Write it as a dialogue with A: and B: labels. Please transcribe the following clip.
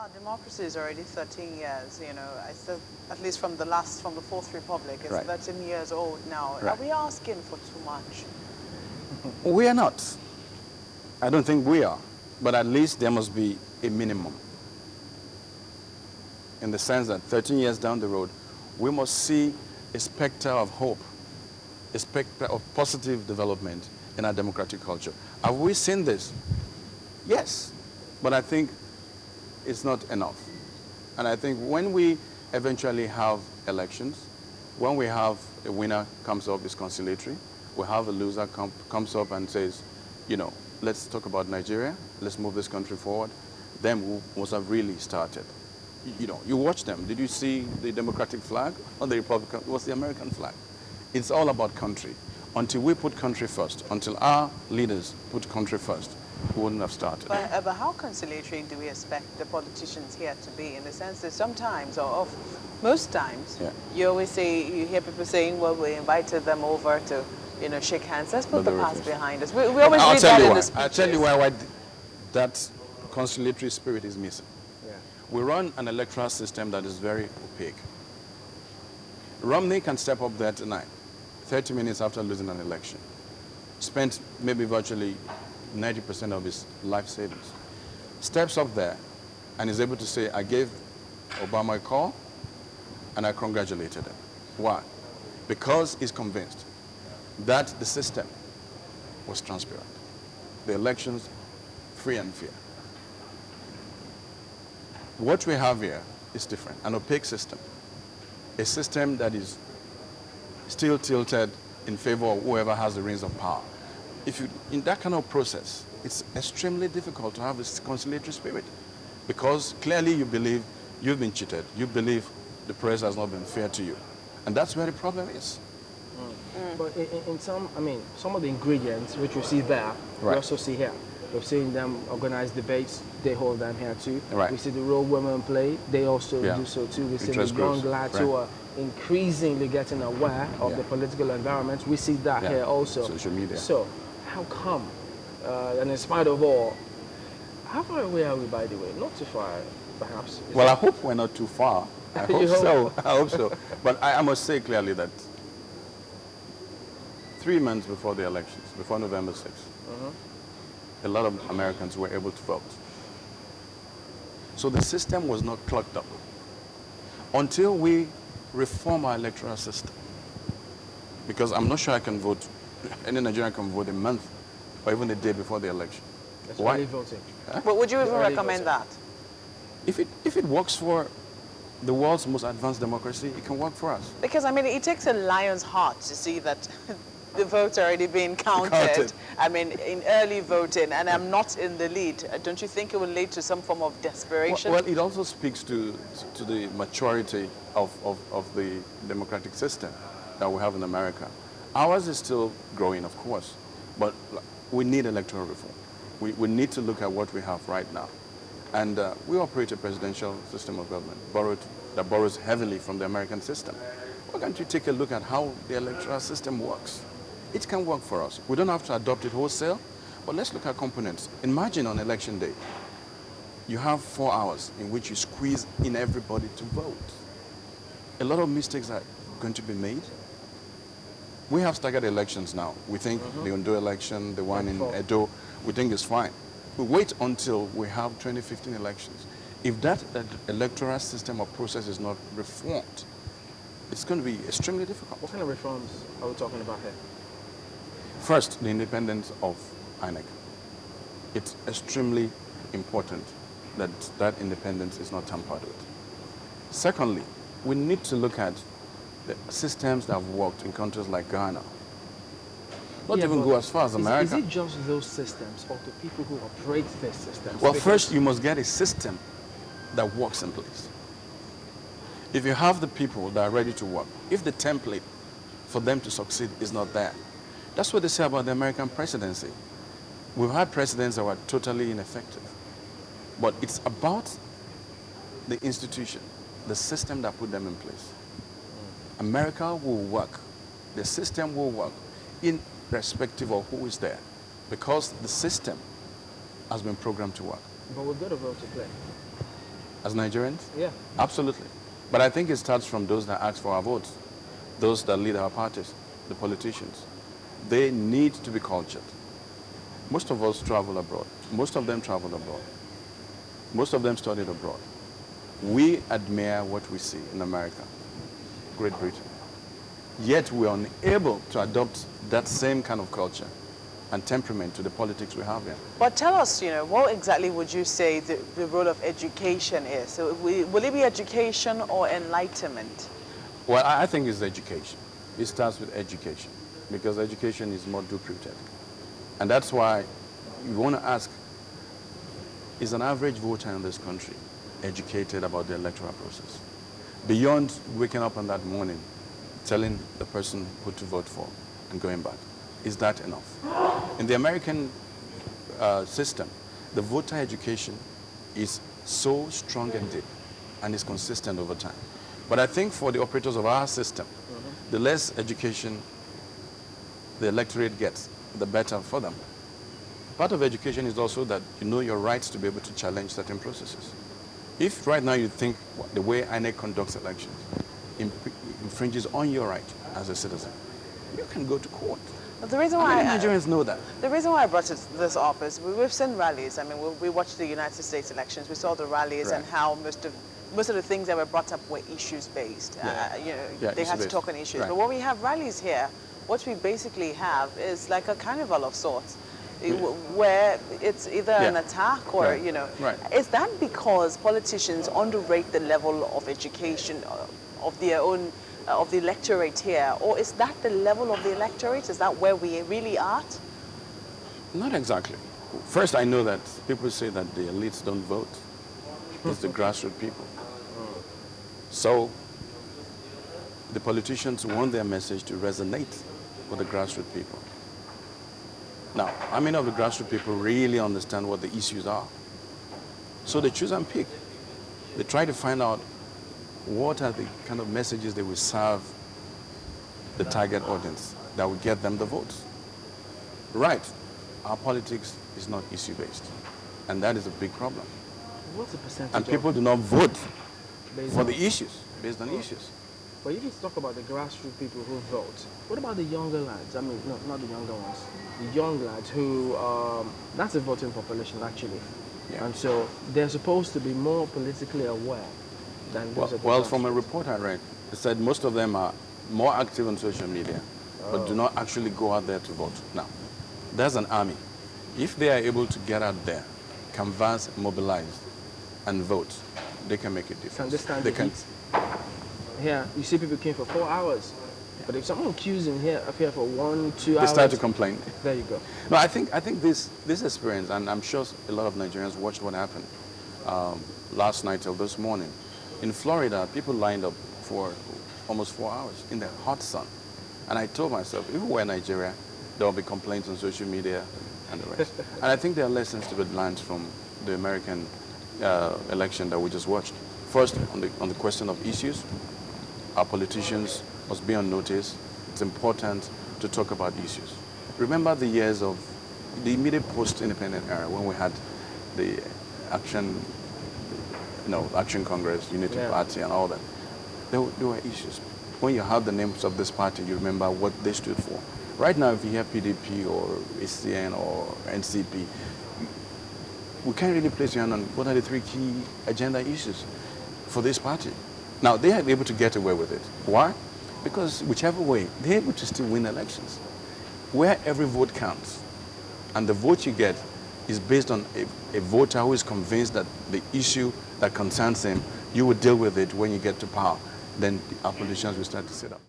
A: our democracy is already 13 years, you know, at least from the Fourth Republic, it's 13 years old now. Are we asking for too much?
B: We are not. I don't think we are. But at least there must be a minimum. In the sense that 13 years down the road, we must see a specter of hope, a specter of positive development in our democratic culture. Have we seen this? Yes. But I think it's not enough. And I think when we eventually have elections, when we have a winner comes up, is conciliatory, we have a loser comes up and says, you know, let's talk about Nigeria, let's move this country forward, then we must have really started. You know, you watch them. Did you see the Democratic flag or the Republican? It was the American flag. It's all about country. Until we put country first, until our leaders put country first, we wouldn't have started.
A: But how conciliatory do we expect the politicians here to be, in the sense that sometimes, or most times, you always say, you hear people saying, well, we invited them over to, you know, shake hands. Let's put the past behind us. We always read that in the speeches.
B: I'll tell you why that conciliatory spirit is missing. We run an electoral system that is very opaque. Romney can step up there tonight, 30 minutes after losing an election, spent maybe virtually 90% of his life savings, steps up there and is able to say, I gave Obama a call and I congratulated him. Why? Because he's convinced that the system was transparent. The elections, free and fair. What we have here is different, an opaque system, a system that is still tilted in favor of whoever has the reins of power. If you, in that kind of process, it's extremely difficult to have a conciliatory spirit, because clearly you believe you've been cheated, you believe the press has not been fair to you, and that's where the problem is.
C: But in some, I mean, some of the ingredients which we see there, we also see here. We've seen them organize debates, they hold them here too. We see the role women play, they also do so too. We see the young lads who are increasingly getting aware of the political environment. We see that here also.
B: Social media.
C: So, how come, and in spite of all, how far away are we, by the way? Not too far, perhaps.
B: Well, I hope we're not too far. I hope so. I hope so. But I must say clearly that 3 months before the elections, before November 6th, a lot of Americans were able to vote. So the system was not clogged up until we reform our electoral system. Because I'm not sure I can vote, any Nigerian can vote a month or even a day before the election.
C: That's early voting.
A: But would you even recommend that?
B: If it works for the world's most advanced democracy, it can work for us.
A: Because, I mean, it takes a lion's heart to see that the votes are already being counted. I mean, in early voting, and I'm not in the lead. Don't you think it will lead to some form of desperation?
B: Well, it also speaks to the maturity of the democratic system that we have in America. Ours is still growing, of course, but we need electoral reform. We need to look at what we have right now. And we operate a presidential system of government that borrows heavily from the American system. Why can't you take a look at how the electoral system works? It can work for us. We don't have to adopt it wholesale, but let's look at components. Imagine on election day, you have 4 hours in which you squeeze in everybody to vote. A lot of mistakes are going to be made. We have staggered elections now. We think the Ondo election, the one in Edo, we think is fine. We wait until we have 2015 elections. If that electoral system or process is not reformed, it's going to be extremely difficult.
C: What kind of reforms are we talking about here?
B: First, the independence of INEC. It's extremely important that that independence is not tampered with. Secondly, we need to look at the systems that have worked in countries like Ghana. Not even go as far as America.
C: Is it just those systems or the people who operate these systems?
B: Well, first you must get a system that works in place. If you have the people that are ready to work, if the template for them to succeed is not there, that's what they say about the American presidency. We've had presidents that were totally ineffective. But it's about the institution, the system that put them in place. America will work. The system will work irrespective of who is there, because the system has been programmed to work.
C: But we've got a role to play.
B: as Nigerians?
C: Yeah.
B: Absolutely. But I think it starts from those that ask for our votes, those that lead our parties, the politicians. They need to be cultured. Most of us travel abroad. Most of them travel abroad. Most of them studied abroad. We admire what we see in America, Great Britain. Yet we are unable to adopt that same kind of culture and temperament to the politics we have here.
A: But tell us, what exactly would you say the role of education is? So will it be education or enlightenment?
B: Well, I think it's education. It starts with education because education is more deep-rooted. And that's why you want to ask, is an average voter in this country educated about the electoral process? Beyond waking up on that morning, telling the person who to vote for and going back, is that enough? In the American system, the voter education is so strong and deep and is consistent over time. But I think for the operators of our system, the less education the electorate gets, the better for them. Part of education is also that you know your rights to be able to challenge certain processes. If right now you think the way INEC conducts elections infringes on your right as a citizen, you can go to court.
A: But the reason why
B: Nigerians know that.
A: The reason why I brought this up is we've seen rallies. I mean, we watched the United States elections. We saw the rallies and how most of the things that were brought up were issues based. They had to talk on issues.
B: Right.
A: But when we have rallies here, what we basically have is like a carnival of sorts, where it's either an attack or
B: Right.
A: Is that because politicians underrate the level of education of their own? Of the electorate here, or is that the level of the electorate? Is that where we really are?
B: Not exactly. First, I know that people say that the elites don't vote. It's the grassroots people. So the politicians want their message to resonate with the grassroots people. Now, how many of the grassroots people really understand what the issues are? So they choose and pick. They try to find out what are the kind of messages they will serve the target audience that will get them the votes. Right. Our politics is not issue-based. And that is a big problem.
C: What's the percentage?
B: And people do not vote for the issues, based on issues.
C: But you just talk about the grassroots people who vote. What about the younger lads? I mean, no, not the younger ones. The young lads who, that's a voting population actually. Yeah. And so they're supposed to be more politically aware.
B: Well, from a report I read, it said most of them are more active on social media, but do not actually go out there to vote. Now, there's an army. If they are able to get out there, canvass, mobilize, and vote, they can make a difference.
C: They can. Here, you see people queuing for 4 hours. But if someone queues in here for 1, 2 hours...
B: They start to complain.
C: There you go.
B: No, I think this experience, and I'm sure a lot of Nigerians watched what happened last night till this morning. In Florida, people lined up for almost 4 hours in the hot sun. And I told myself, if we were in Nigeria, there will be complaints on social media and the rest. And I think there are lessons to be learned from the American election that we just watched. First, on the question of issues, our politicians must be on notice. It's important to talk about issues. Remember the years of the immediate post-independent era when we had the Action Congress, Unity Party and all that. There were issues. When you have the names of this party, you remember what they stood for. Right now, if you hear PDP or ACN or NCP, we can't really place your hand on what are the 3 key agenda issues for this party. Now, they are able to get away with it. Why? Because whichever way, they're able to still win elections. Where every vote counts, and the vote you get is based on a voter who is convinced that the issue that concerns him, you will deal with it when you get to power. Then our politicians will start to sit up.